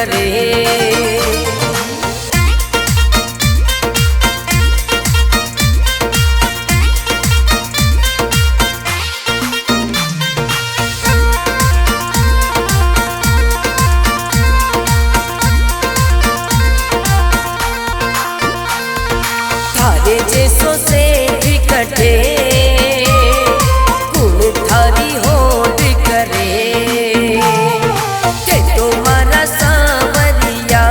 करे। थारे जैसो से भी कटे कुल थारी होड़ करे के तुम्हारा सांवरिया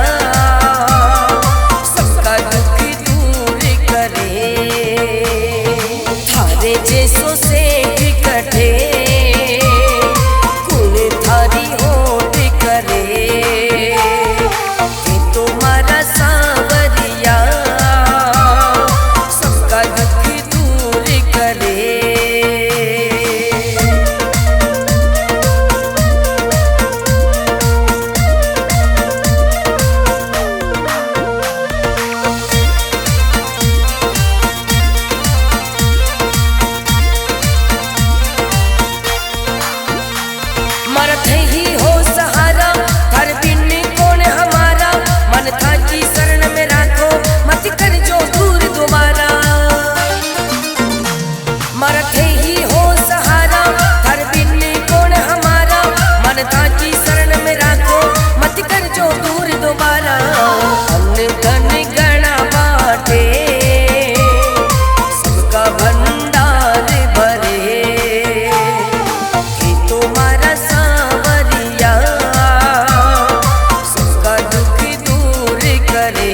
सबका दुख दूर करे। थारे जैसो से भी कटे कुल थारी होड़ करे के तुम्हारा सांवरिया मरत ही हो सहारा हर बिन कौन हमारा मन था कि शरण में राखो मत कर जो दूर दोबारा। मरत ही हो सहारा हर बिन कौन हमारा मन था कि शरण में राखो मत कर जो दूर दोबारा। अन्न धन गणा बाटे सबका भंडार भरे कि तुम्हारा सांवरिया सबका दुख दूर करे।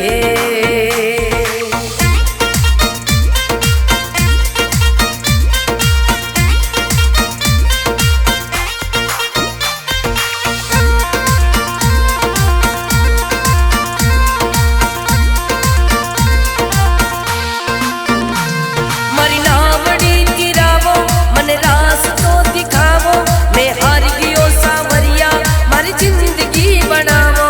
मरी नावड़ी गिरावो मन रास तो दिखावो मैं हार गियो सांवरिया मारी जिंदगी बनावो।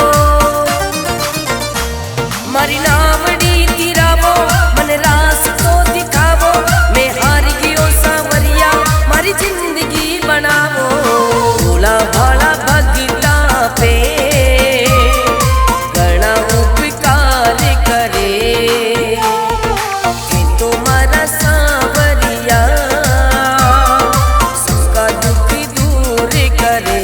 मरी नावड़ी गिरावो मन रास तो दिखावो मैं हार गियो सांवरिया मारी जिंदगी बनावो। भोला भाला भगता पे घना उपकार करे कि तुम्हारा सांवरिया सबका दुख दूर करे।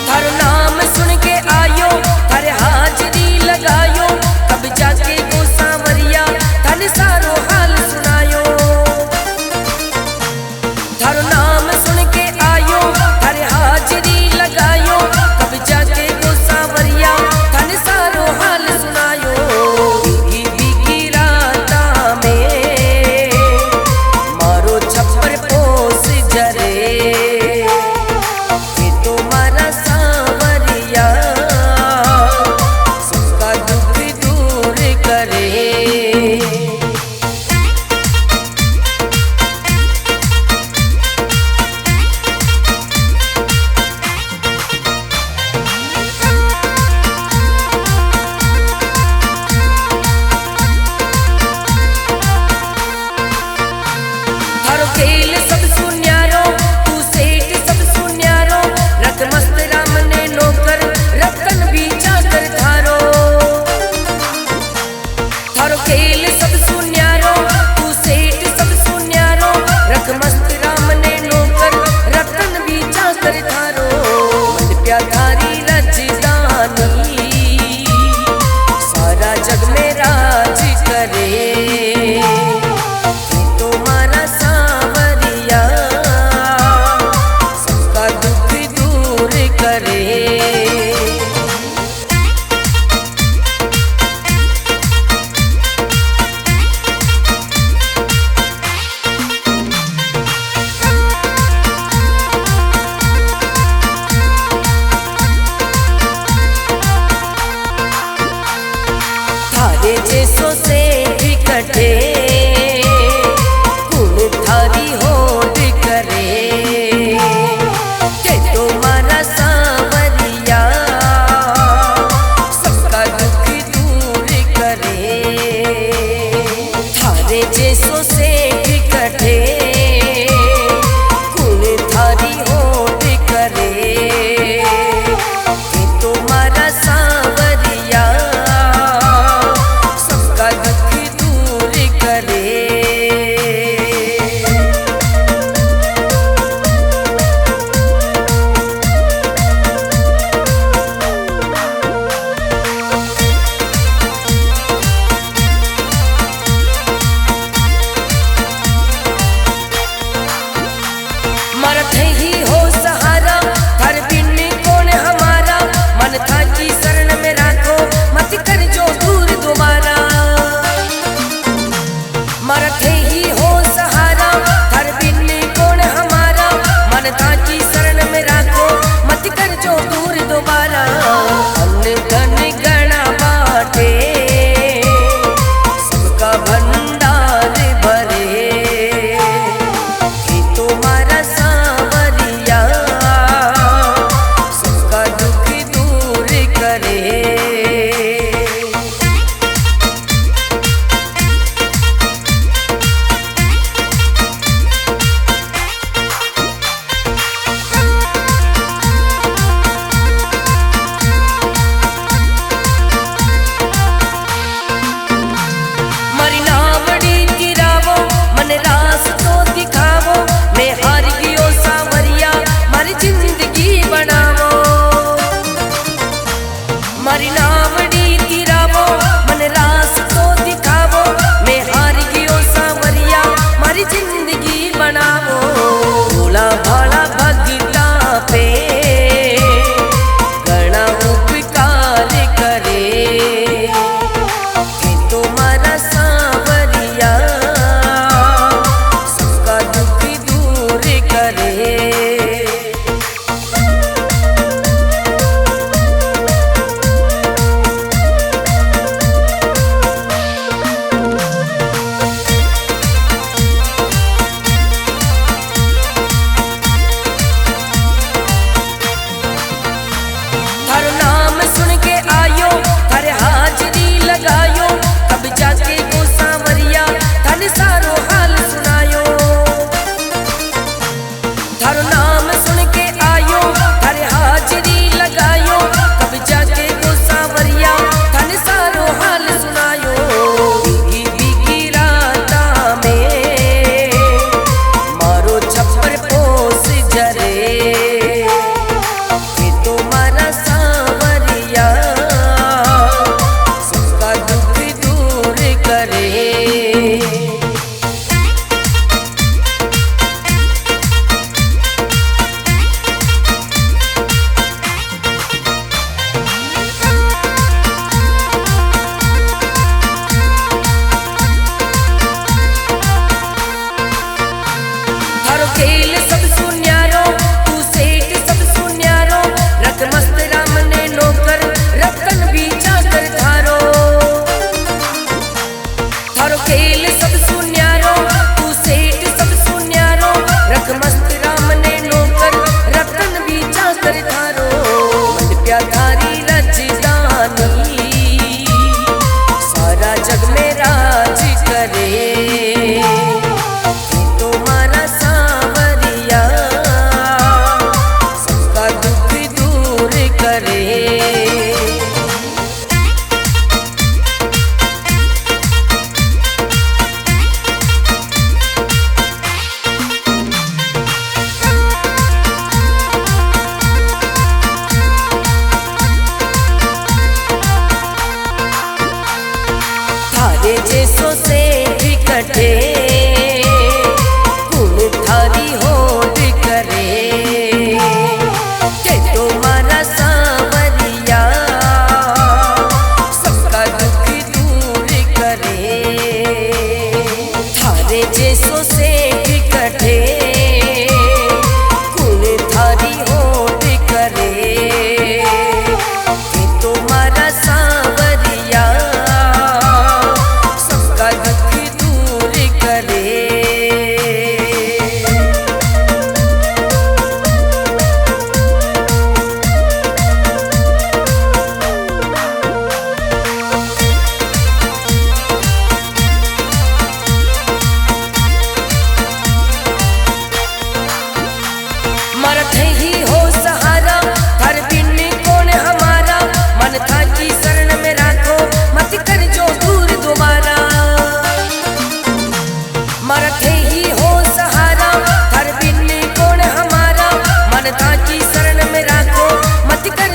थारो नाम सुन के आयो थारे हाजरी लगायो कब जाके गो सांवरिया थाने सारो हाल सुनायो। थारो नाम सुन के आयो थारे हाजरी लगायो कब जाके गो सांवरिया थाने सारो हाल सुनायो। बीगी बीगी राता में मारो छप्पर पोस जरे कि तुम्हारा सांवरिया सबका दुख दूर करे। थारो खेल सब सुन्यारो तू सेठ सब सुन्यारो रत मस्त राम ने नौकर रतन भी चाकर थारो। थारो खेल सब सुन्यारो तू सेठ सब सुन्यारो रत मस्त राम ने नौकर रतन भी चाकर थारो। मन प्या थारी रजदानी सारा जग में राज करे कि तुम्हारा सांवरिया सबका दुख दूर करे। थारे जैसो से भी कटे कुल थारी होड़ करे के तुम्हारा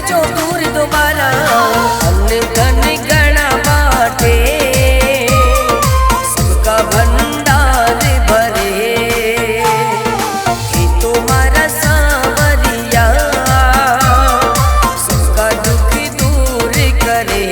भेजो दूर दोबारा। अन्न धन गणा बाटे सबका भंडार भरे, हे तुम्हारा सांवरिया सबका दुख दूर करे।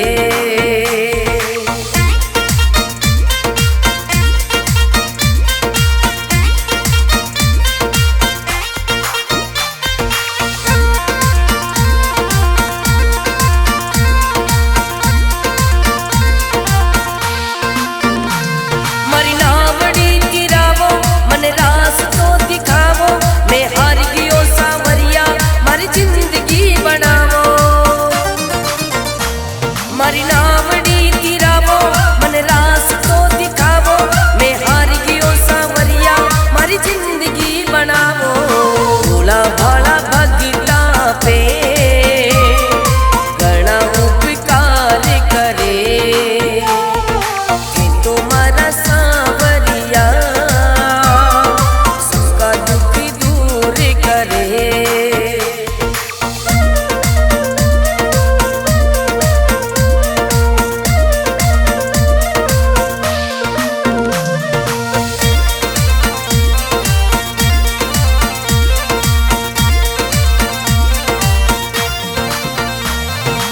मारी नावड़ी तिरावो मन रास तो दिखावो, मैं हार गियो सांवरिया मारी जिंदगी बनावो। भोला भाला भगता पे घना उपकार करे, हे तुम्हारा सांवरिया सबका दुख दूर करे।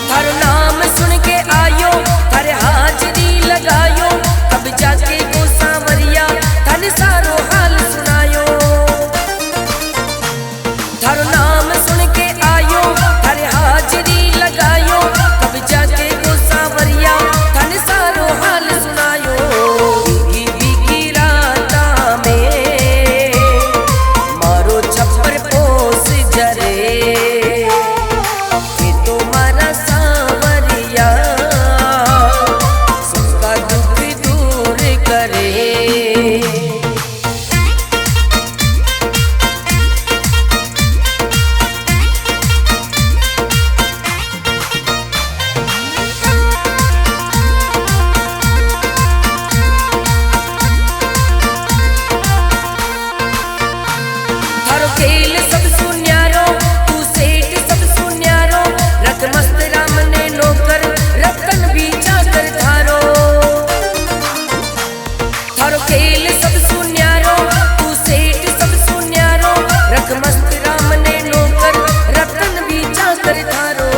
थारो नाम सुन के आयो थारे हाजरी लगायो, कब जाके गो सांवरिया थाने सारो हाल सुनायो। बीगी बीगी राता में मारो छप्पर पोस जरे, हे तुम्हारा सांवरिया सबका दुख दूर करे। खेल सब सुन्यारो तू सेठ सब सुन्यारो, रख मस्त राम ने नौकर रतन भी चाकर थारो। थारो खेल सब सुन्यारो तू सेठ सब सुन्यारो, रख मस्त राम ने नौकर रतन भी चाकर थारो।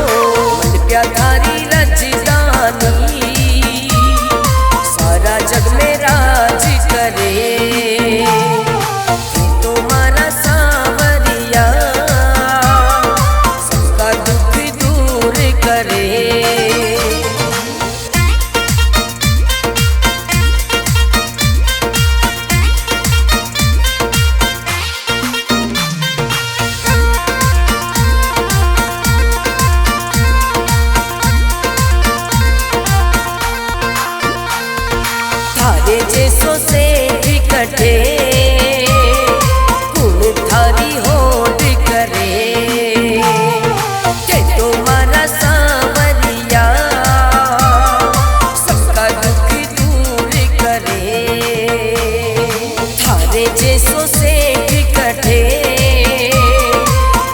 मन प्या थारी रजदानी सारा जग में राज करे, थारे जैसो से कटे कुल थारी होड़ करे, के तुम्हारा सांवरिया सबका दुख दूर करे। थारे जैसो से कटे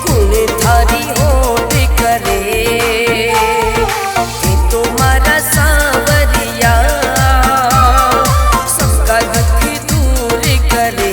कुल थारी होड़ करे, के तुम्हारा सांवरिया दुख दूर करे।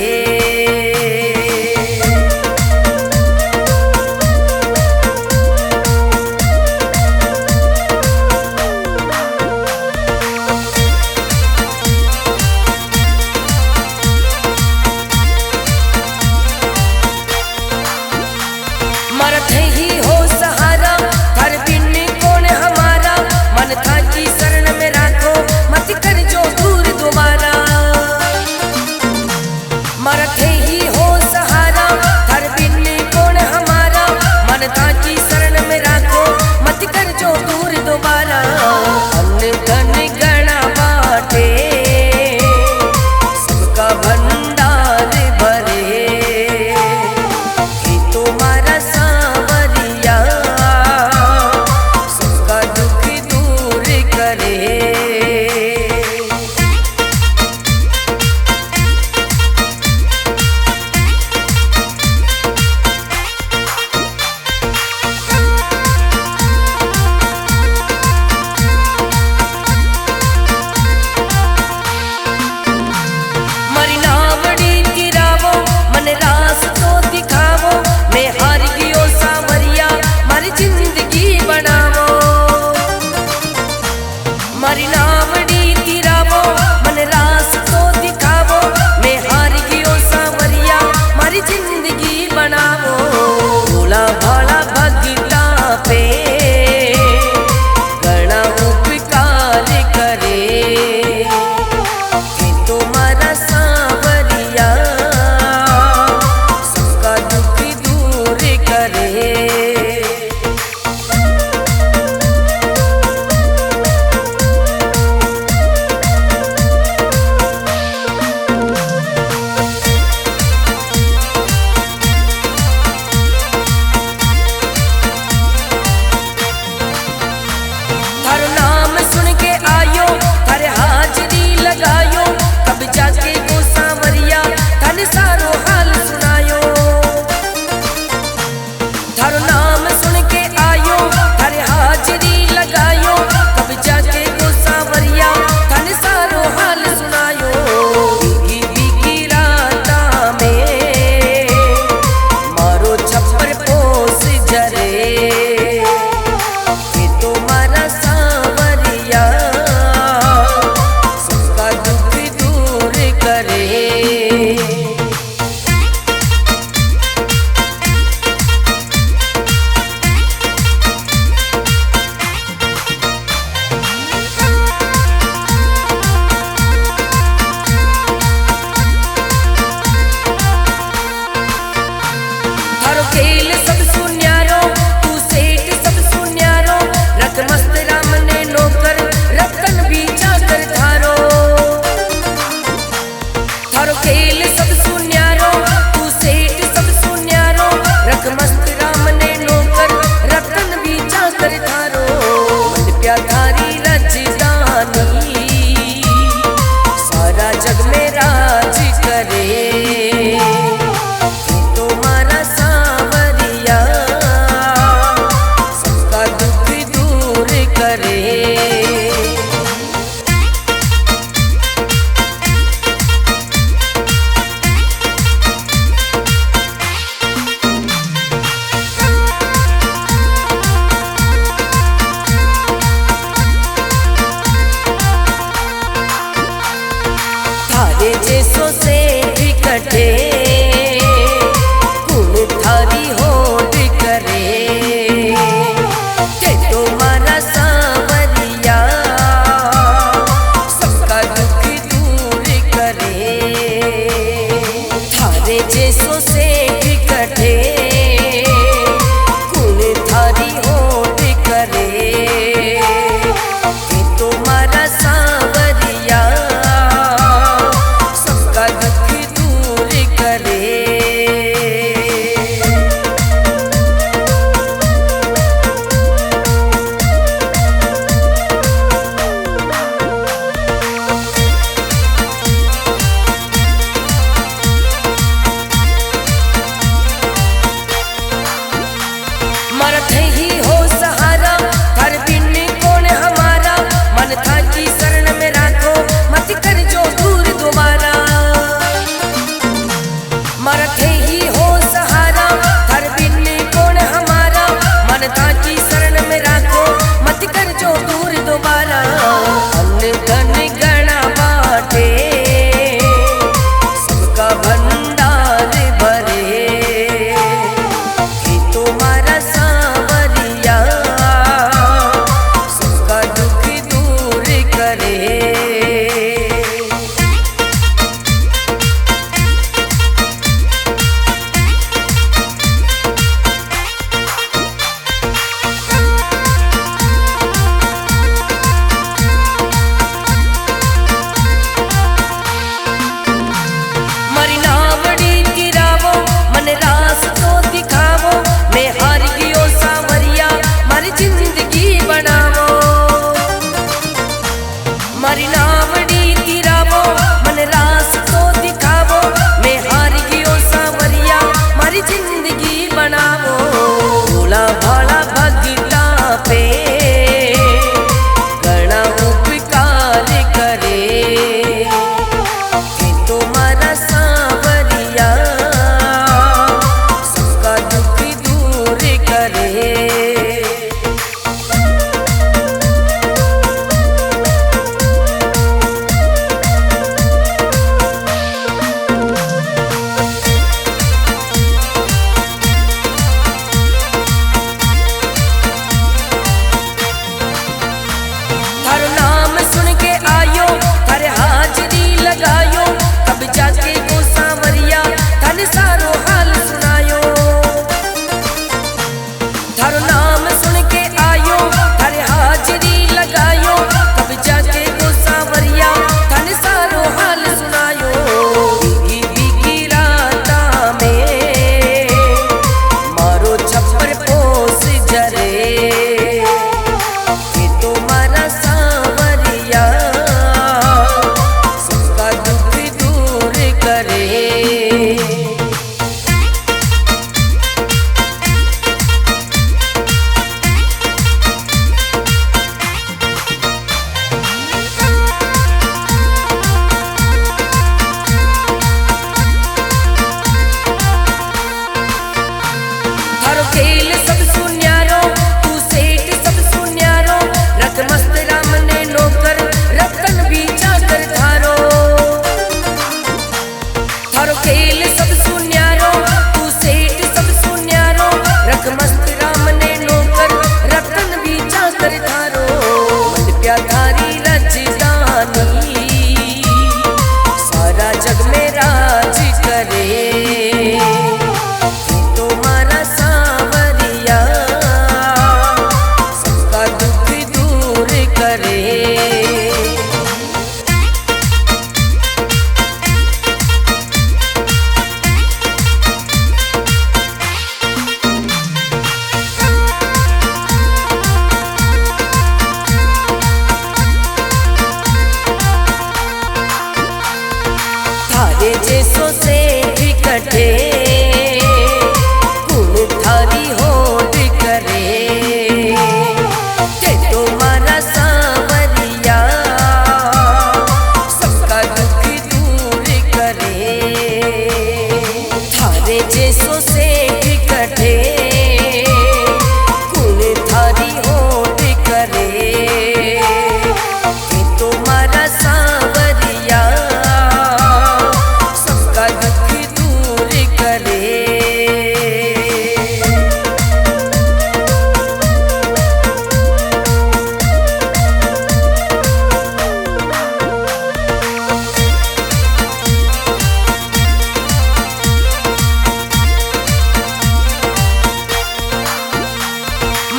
मरते ही हो सहारा हर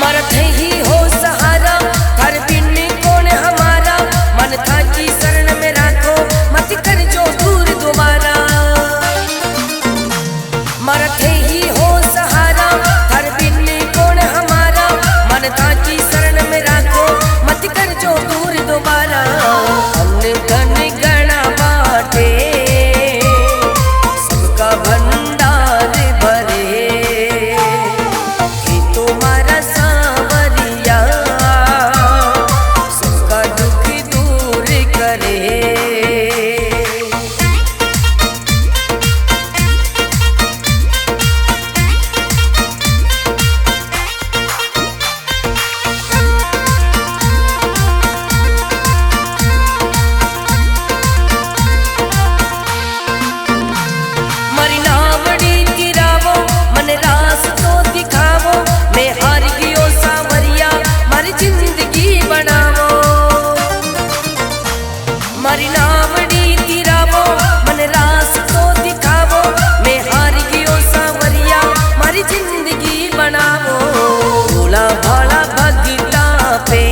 मरत ही हो सहारा, हर बिन कौन हमारा, मन था की शरण में राखो, मत कर जो दूर दोबारा। मरत ही हो सहारा, हर बिन कौन हमारा, मन था की शरण में राखो, मत कर जो दूर दोबारा। अन्न धन गणा बाटे, सबका भंडार भरे, तुम्हारा सांवरिया सबका दुख दूर करे। मरी नावड़ी गिरावो, मन रास तो दिखावो, मैं हार गियो सांवरिया, मरी जिंदगी बनावो। मरी नावड़ी गिरावो, मन रास तो दिखावो, मैं हार गियो सांवरिया, मरी जिंदगी बनावो। भोला भाला भगता पे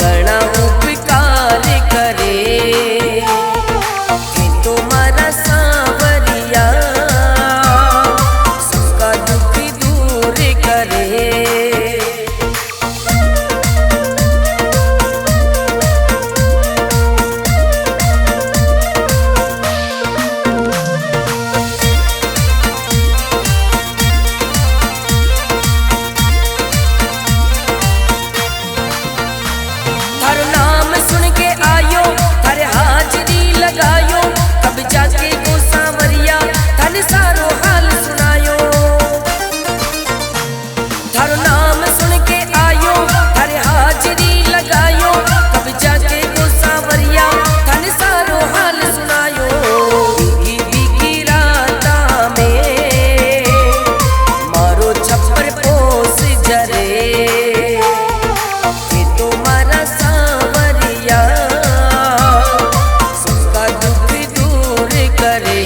गणा उपकार करे, तुम्हारा सांवरिया सबका दुख दूर करे। हर नाम सुन के आयो, हर हाजरी लगायो, कब जाके वो सांवरिया थन सारो हाल सुनायो। हर नाम सुन के आयो, हर हाजरी लगायो, कब जाके वो सांवरिया थन सारो हाल सुनायो। भीगी भीगी राता में मारो छप्पर पोस जरे, तुम्हारा सांवरिया सबका दुख दूर करे।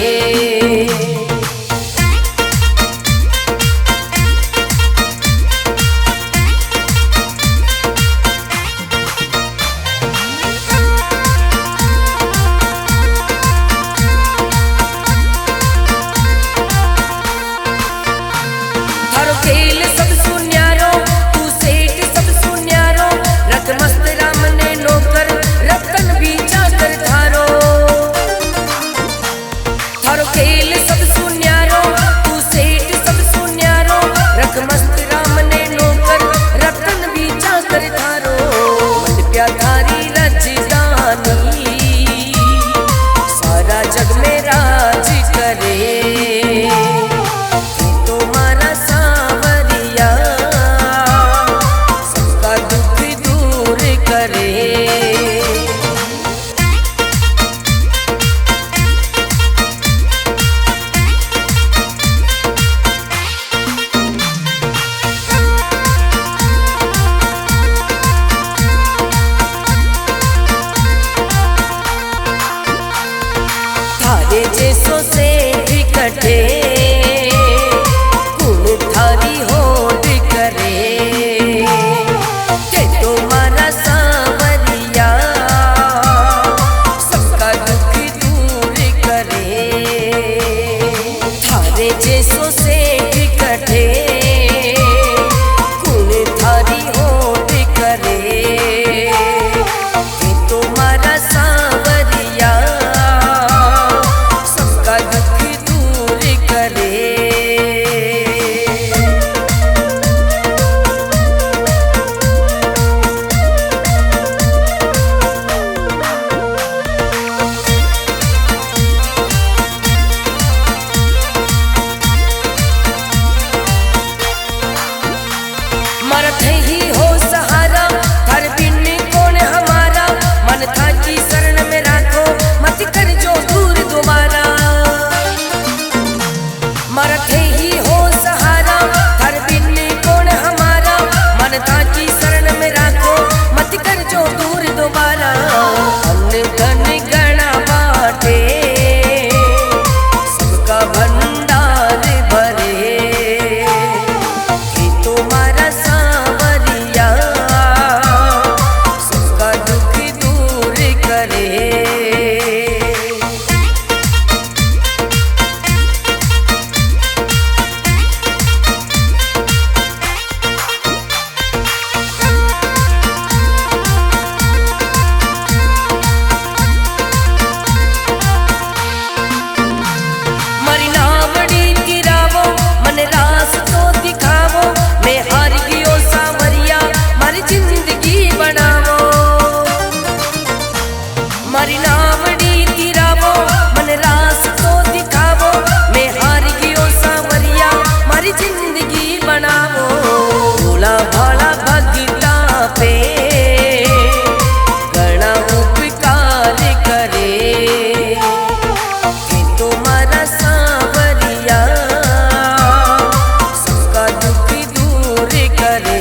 थारो खेल सब सुन्यारो, तू सेठ सब सुन्यारो, रत मस्त राम ने नौकर, रतन भी चाकर थारो। थारो खेल सब सुन्यारो, तू सेठ सब सुन्यारो, रत मस्त राम ने नौकर, रतन भी चाकर थारो। मन प्याधारी रजदानी सारा जग में राज करे, तुम्हारा सांवरिया सबका दुख दूर करे। थारे जैसो से इकट्ठे कुल थारी होड़ करे, तुम्हारा सांवरिया सबका दुख दूर करे। थारे जैसो से इकट्ठे कुल थारी होड़ करे, तुम्हारा सांवरिया सबका दुख दूर करे। मरत ही हो सहारा, हर बिन कौन हमारा, मन था की शरण में राखो, मत कर जो दूर दोबारा। मरत ही हो सहारा, हर बिन कौन हमारा, मन था की शरण में राखो, मत कर जो दूर दोबारा। अन्न धन गणा बाटे, सबका भंडार भरे, तुम्हारा तुम्हारा सांवरिया सबका दुख दूर करे। मारी नावड़ी तिरावो मन रास तो दिखावो, मैं हार गयो सांवरिया मारी जिंदगी बनावो। भोला भाला भगता पे घना उपकार करे, कि तुम्हारा सांवरिया सबका दुख दूर करे।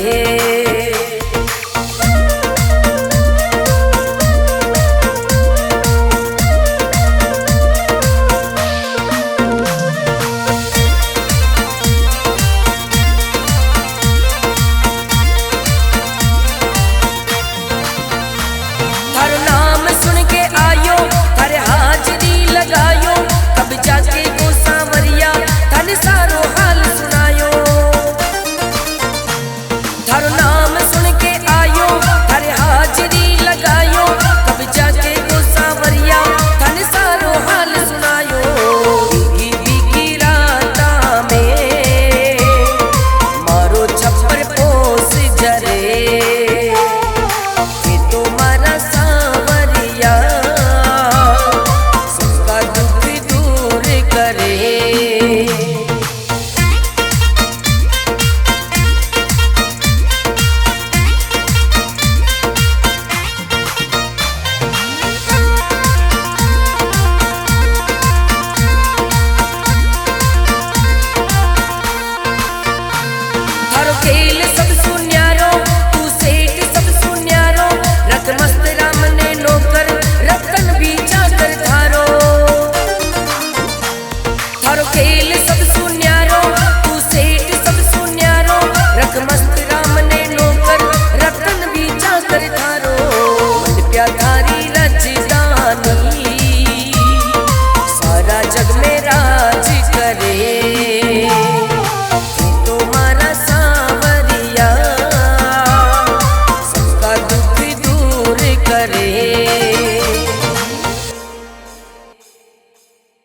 थारो नाम सुन के आयो थारे हाजरी लगायो, कब जाके गो सांवरिया थाने सारो हाल सुनायो। बीगी बीगी राता में मारो छप्पर पोस जरे, कि तुम्हारा सांवरिया सबका दुख दूर करे। खेल सब सुन्यारो तू सेठ सब सुन्यारो, रत मस्त राम ने नौकर रतन भी चाकर थारो। थारो खेल सब सुन्यारो तू सेठ सब सुन्यारो, रत मस्त राम ने नौकर रतन भी चाकर थारो। मन प्या थारी रजदानी सारा जग में राज करे, सबका दुख दूर करे।